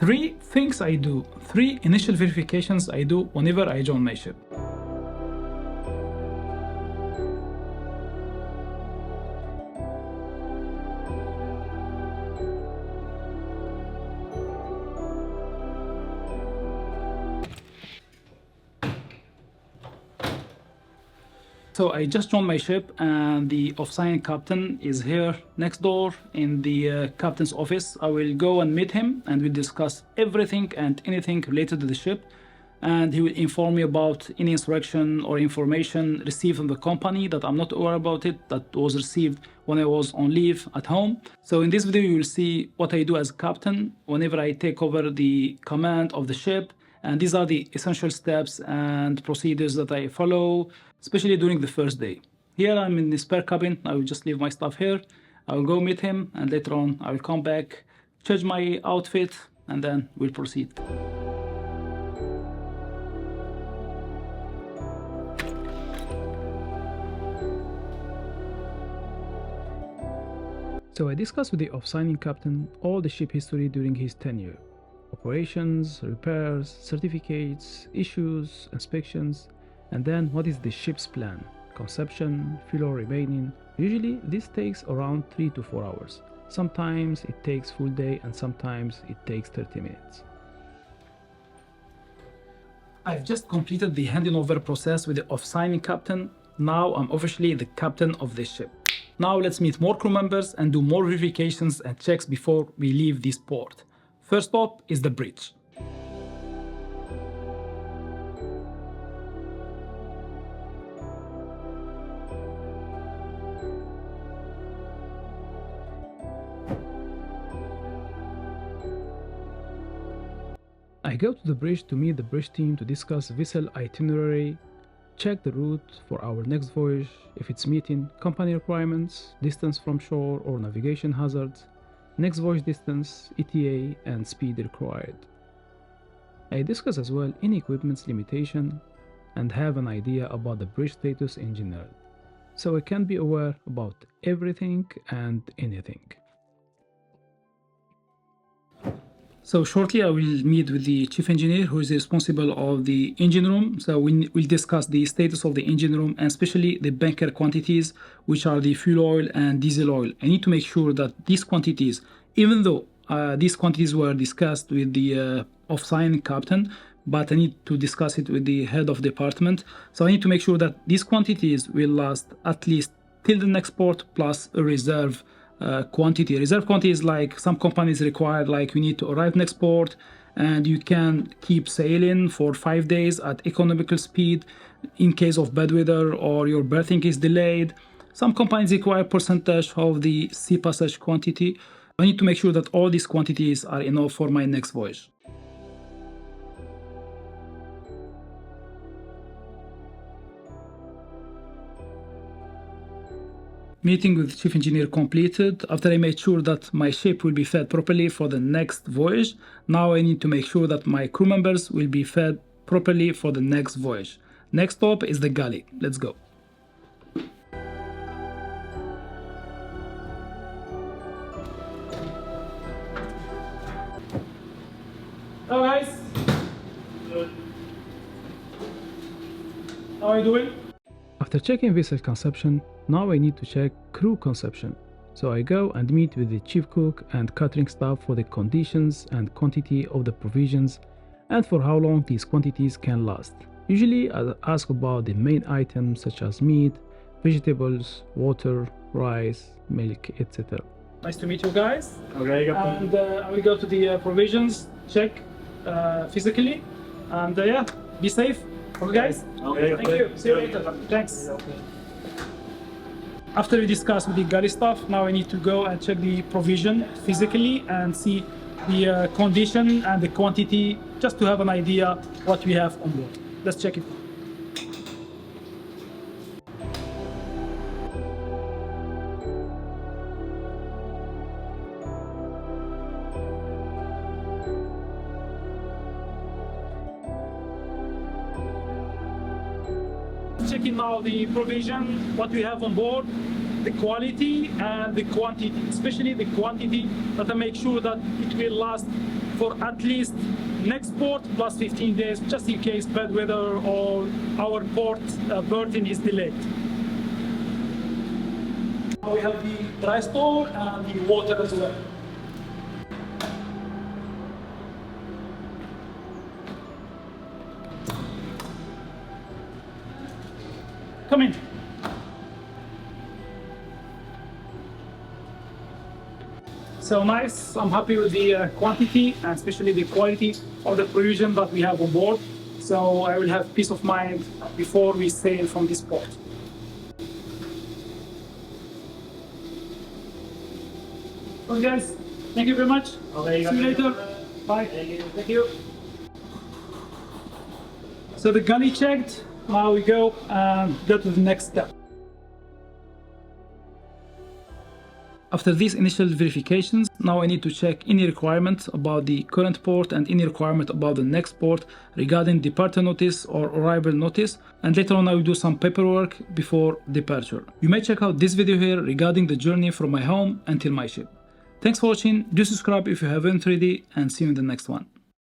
Three things I do, three initial verifications I do whenever I join my ship. So I just joined my ship and the off-sign captain is here next door in the captain's office. I will go and meet him and we'll discuss everything and anything related to the ship. And he will inform me about any instruction or information received from the company that I'm not aware about it, that was received when I was on leave at home. So in this video, you will see what I do as captain whenever I take over the command of the ship. And these are the essential steps and procedures that I follow, especially during the first day. Here I'm in the spare cabin. I will just leave my stuff here. I will go meet him and later on I will come back, change my outfit, and then we'll proceed. So I discussed with the off-signing captain all the ship history during his tenure. Operations, repairs, certificates, issues, inspections, and then what is the ship's plan, conception, fuel oil remaining. Usually this takes around 3 to 4 hours. Sometimes it takes full day and sometimes it takes 30 minutes. I've just completed the handing over process with the off-signing captain. Now I'm officially the captain of this ship. Now let's meet more crew members and do more verifications and checks before we leave this port. First stop is the bridge. I go to the bridge to meet the bridge team to discuss vessel itinerary, check the route for our next voyage, if it's meeting company requirements, distance from shore or navigation hazards, next voyage distance, ETA, and speed required. I discuss as well any equipment's limitation and have an idea about the bridge status in general, so I can be aware about everything and anything. So shortly I will meet with the chief engineer who is responsible of the engine room. So we'll discuss the status of the engine room and especially the bunker quantities, which are the fuel oil and diesel oil. I need to make sure that these quantities, even though these quantities were discussed with the off-sign captain, but I need to discuss it with the head of department. So I need to make sure that these quantities will last at least till the next port plus a reserve quantity. Reserve quantity is like some companies require, like you need to arrive next port and you can keep sailing for 5 days at economical speed in case of bad weather or your berthing is delayed. Some companies require percentage of the sea passage quantity. I need to make sure that all these quantities are enough for my next voyage. Meeting with the chief engineer completed. After I made sure that my ship will be fed properly for the next voyage, now I need to make sure that my crew members will be fed properly for the next voyage. Next stop is the galley. Let's go. Hello guys. Good. How are you doing? After checking vessel conception, now I need to check crew conception. So I go and meet with the chief cook and catering staff for the conditions and quantity of the provisions and for how long these quantities can last. Usually I ask about the main items such as meat, vegetables, water, rice, milk, etc. Nice to meet you guys. Okay, and I will go to the provisions, check physically, and yeah, be safe. Okay guys? Okay. Thank you. See you later. Thanks. After we discuss with the galley staff, now I need to go and check the provision physically and see the condition and the quantity, just to have an idea what we have on board. Let's check it. Checking now the provision, what we have on board, the quality and the quantity, especially the quantity, that I make sure that it will last for at least next port plus 15 days, just in case bad weather or our port berthing is delayed. Now we have the dry store and the water as well. Come in. So nice, I'm happy with the quantity and especially the quality of the provision that we have on board. So I will have peace of mind before we sail from this port. Okay guys, thank you very much. Okay, see you later. Bye. Thank you. So the galley checked, now we go and go to the next step. After these initial verifications, now I need to check any requirement about the current port and any requirement about the next port regarding departure notice or arrival notice, and later on I will do some paperwork before departure. You may check out this video here regarding the journey from my home until my ship. Thanks for watching, do subscribe if you haven't already, and see you in the next one.